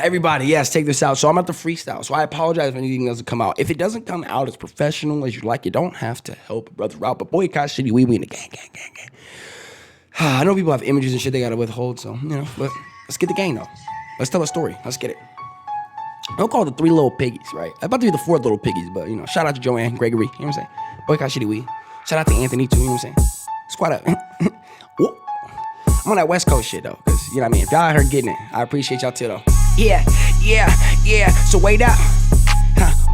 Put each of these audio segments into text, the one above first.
Everybody, yes, take this out. So I'm at the freestyle. So I apologize if anything doesn't come out. If it doesn't come out as professional as you like, you don't have to help a brother out. But Boycott Shitty we in the gang. I know people have images and shit they gotta withhold, so, but let's get the game though. Let's tell a story. Let's get it. I'll call it the 3 little piggies, right? I'm about to be the 4th little piggies, but, shout out to Joanne, Gregory, you know what I'm saying? Boycott Shitty we. Shout out to Anthony too, you know what I'm saying? Squad up. I'm on that West Coast shit though, cause you know what I mean? If y'all out here getting it, I appreciate y'all too though. Yeah, so wait up.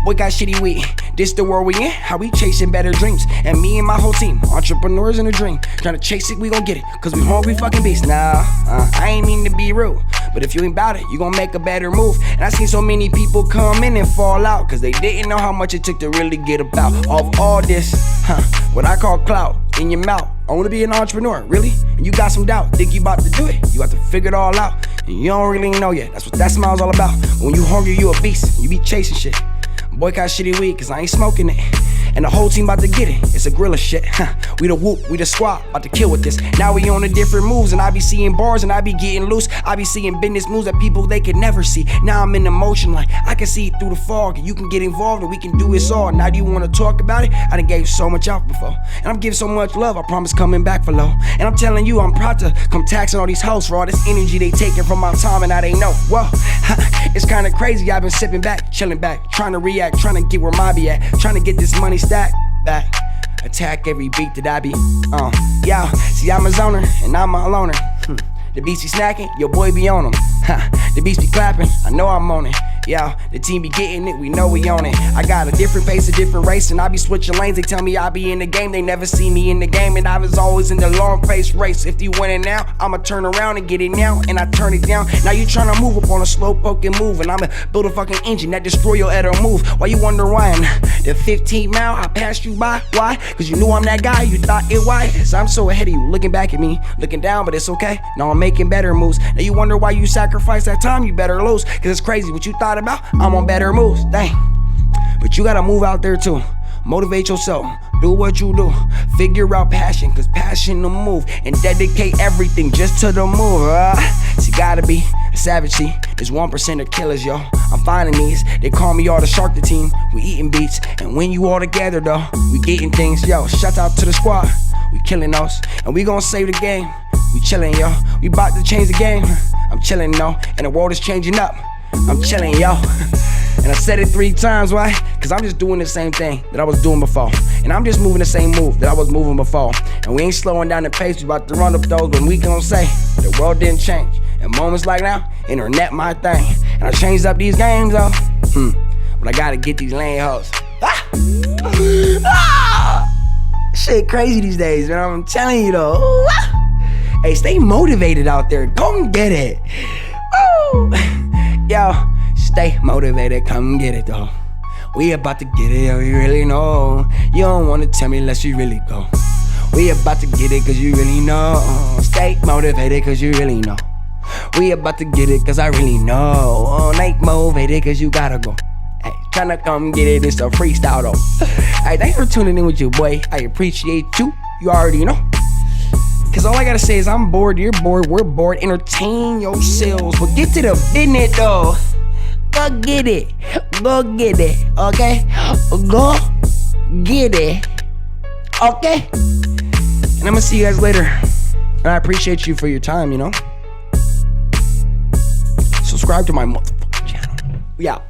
Boycott Shitty we. This the world we in, how we chasing better dreams. And me and my whole team, entrepreneurs in a dream. Trying to chase it, we gon' get it, cause we hungry fucking beasts. Nah, I ain't mean to be rude, but if you ain't bout it, you gon' make a better move. And I seen so many people come in and fall out, cause they didn't know how much it took to really get about. Of all this, what I call clout in your mouth. I wanna be an entrepreneur, really? And you got some doubt, think you about to do it? You have to figure it all out, and you don't really know yet. That's what that smile's all about. When you hungry, you a beast, you be chasing shit. Boycott Shitty weed, cause I ain't smoking it. And the whole team about to get it. It's a gorilla shit. We the whoop, we the squad, about to kill with this. Now we on the different moves, and I be seeing bars and I be getting loose. I be seeing business moves that people they could never see. Now I'm in emotion like I can see it through the fog, and you can get involved and we can do this all. Now do you wanna talk about it? I done gave so much out before, and I'm giving so much love, I promise coming back for low. And I'm telling you, I'm proud to come taxing all these hoes for all this energy they taking from my time, and now they know. Whoa, it's kinda crazy, I've been sipping back, chilling back, trying to react, trying to get where my be at, trying to get this money stacked back. Attack every beat that I be yeah, see I'm a zoner and I'm a loner. The beats be snacking, your boy be on them. The beats be clapping, I know I'm on it. Yeah, the team be getting it, we know we on it. I got a different pace, a different race, and I be switching lanes. They tell me I be in the game, they never see me in the game, and I was always in the long face race. If you winning now, I'ma turn around and get it now, and I turn it down. Now you tryna move up on a slow poking move, and I'ma build a fucking engine that destroy your other move. Why you wonder why I'm the 15th mile I passed you by? Why? Cause you knew I'm that guy, you thought it wise. I'm so ahead of you, looking back at me, looking down, but it's okay. Now I'm making better moves. Now you wonder why you sacrifice that time, you better lose. Cause it's crazy what you thought about, I'm on better moves, dang. But you gotta move out there too. Motivate yourself, do what you do. Figure out passion, cause passion to move. And dedicate everything just to the move. So you gotta be a savage, see. There's 1% of killers, yo. I'm finding these. They call me all the shark the team. We eating beats. And when you all together though, we getting things, yo. Shout out to the squad. We killing those. And we gon' save the game. We chillin', yo. We bout to change the game. I'm chillin', no. And the world is changing up. I'm chillin', yo. And I said it 3 times, why? Cause I'm just doing the same thing that I was doing before. And I'm just moving the same move that I was moving before. And we ain't slowing down the pace, we about to run up those, but we gon' say the world didn't change. In moments like now, internet my thing. And I changed up these games, though. But I gotta get these lane hoes. Shit crazy these days, man, I'm telling you though. Hey, stay motivated out there, go and get it. Yo, stay motivated, come get it though. We about to get it, we really know. You don't wanna tell me unless you really go. We about to get it cause you really know. Stay motivated cause you really know. We about to get it cause I really know. Stay motivated cause you gotta go. Hey, tryna come get it, it's a freestyle though. Hey, thanks for tuning in with your boy, I appreciate you. You already know. Cause all I gotta say is I'm bored, you're bored, we're bored. Entertain yourselves, but get to the business though. Go get it, okay? Go get it, okay? And I'ma see you guys later. And I appreciate you for your time, you know? Subscribe to my motherfucking channel. We out.